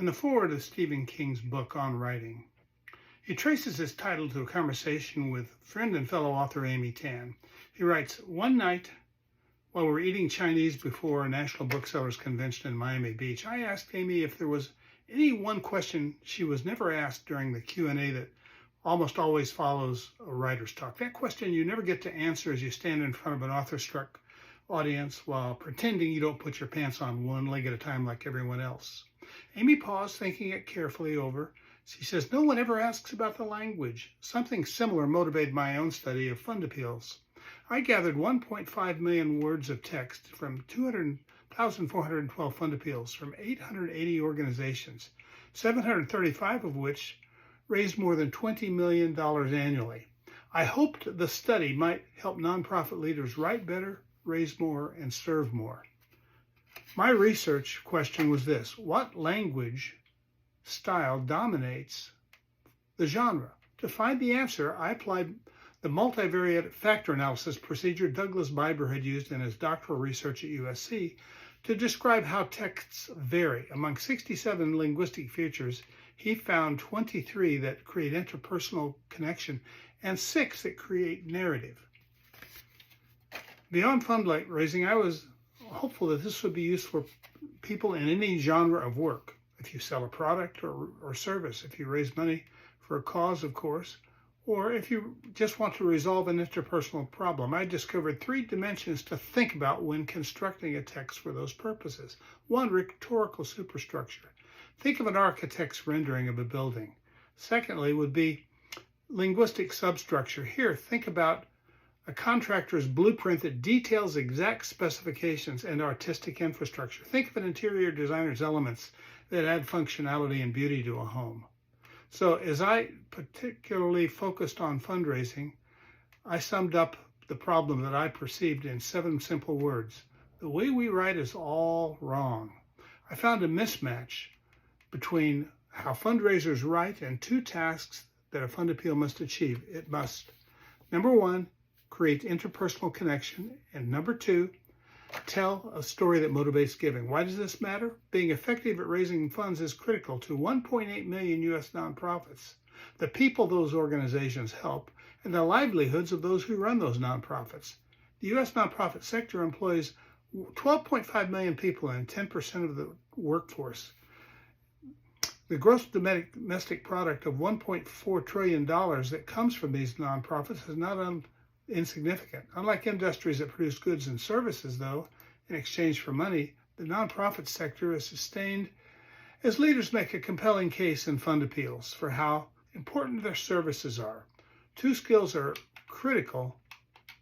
In the foreword of Stephen King's book on writing, he traces his title to a conversation with friend and fellow author Amy Tan. He writes, "One night, while we were eating Chinese before a National Booksellers Convention in Miami Beach, I asked Amy if there was any one question she was never asked during the Q&A that almost always follows a writer's talk. That question you never get to answer as you stand in front of an author-struck audience while pretending you don't put your pants on one leg at a time like everyone else." Amy paused, thinking it carefully over. She says, "No one ever asks about the language. Something similar motivated my own study of fund appeals. I gathered 1.5 million words of text from 200,412 fund appeals from 880 organizations, 735 of which raised more than $20 million annually. I hoped the study might help nonprofit leaders write better, raise more, and serve more." My research question was this: what language style dominates the genre? To find the answer, I applied the multivariate factor analysis procedure Douglas Biber had used in his doctoral research at USC to describe how texts vary. Among 67 linguistic features, he found 23 that create interpersonal connection and 6 that create narrative. Beyond fundraising, I was hopeful that this would be used for people in any genre of work. If you sell a product or service, if you raise money for a cause, of course, or if you just want to resolve an interpersonal problem. I discovered 3 dimensions to think about when constructing a text for those purposes. 1, rhetorical superstructure. Think of an architect's rendering of a building. Secondly would be linguistic substructure. Here, think about a contractor's blueprint that details exact specifications and artistic infrastructure. Think of an interior designer's elements that add functionality and beauty to a home. So as I particularly focused on fundraising, I summed up the problem that I perceived in 7 simple words. The way we write is all wrong. I found a mismatch between how fundraisers write and 2 tasks that a fund appeal must achieve. It must, number 1, create interpersonal connection, and number 2, tell a story that motivates giving. Why does this matter? Being effective at raising funds is critical to 1.8 million U.S. nonprofits, the people those organizations help, and the livelihoods of those who run those nonprofits. The U.S. nonprofit sector employs 12.5 million people and 10% of the workforce. The gross domestic product of $1.4 trillion that comes from these nonprofits is not insignificant. Unlike industries that produce goods and services, though, in exchange for money, the nonprofit sector is sustained as leaders make a compelling case in fund appeals for how important their services are. 2 skills are critical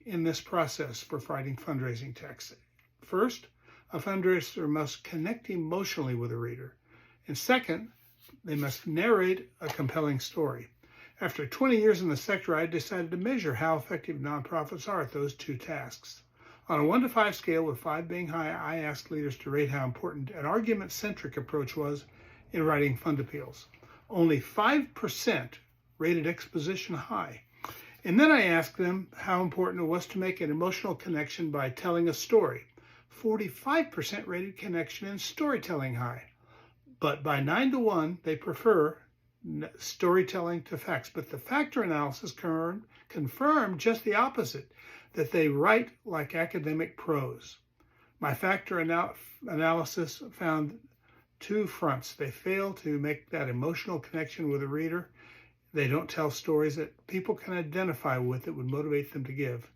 in this process for writing fundraising texts. First, a fundraiser must connect emotionally with a reader. And second, they must narrate a compelling story. After 20 years in the sector, I decided to measure how effective nonprofits are at those 2 tasks. On a 1 to 5 scale, with 5 being high, I asked leaders to rate how important an argument-centric approach was in writing fund appeals. Only 5% rated exposition high. And then I asked them how important it was to make an emotional connection by telling a story. 45% rated connection and storytelling high. But by 9 to 1, they prefer storytelling to facts. But the factor analysis confirmed just the opposite, that they write like academic prose. My factor analysis found 2 fronts. They fail to make that emotional connection with the reader. They don't tell stories that people can identify with that would motivate them to give.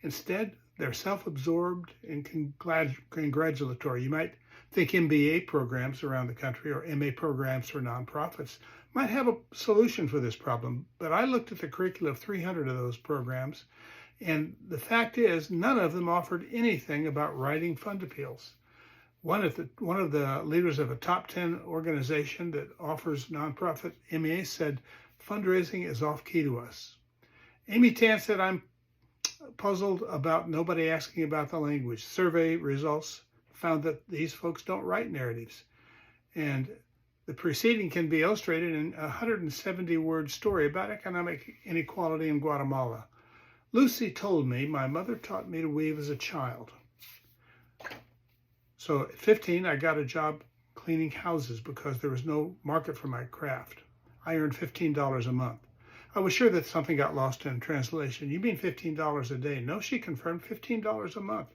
Instead, they're self-absorbed and congratulatory. You might think MBA programs around the country or MA programs for nonprofits might have a solution for this problem, but I looked at the curricula of 300 of those programs, and the fact is none of them offered anything about writing fund appeals. One of the leaders of a top 10 organization that offers nonprofit MA said, "Fundraising is off key to us." Amy Tan said, "I'm puzzled about nobody asking about the language. Survey results found that these folks don't write narratives. And the preceding can be illustrated in a 170-word story about economic inequality in Guatemala. Lucy told me my mother taught me to weave as a child. So at 15, I got a job cleaning houses because there was no market for my craft. I earned $15 a month. I was sure that something got lost in translation. You mean $15 a day? No, she confirmed, $15 a month.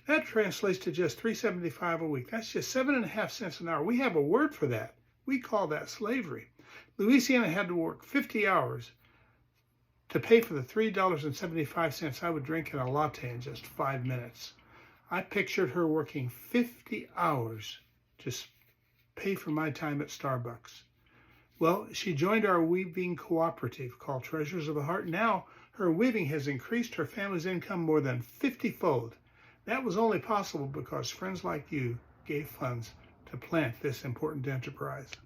That translates to just $3.75 a week. That's just 7.5 cents an hour. We have a word for that. We call that slavery. Louisiana had to work 50 hours to pay for the $3.75 I would drink in a latte in just 5 minutes. I pictured her working 50 hours to pay for my time at Starbucks. Well, she joined our weaving cooperative called Treasures of the Heart. Now her weaving has increased her family's income more than 50-fold. That was only possible because friends like you gave funds to plant this important enterprise.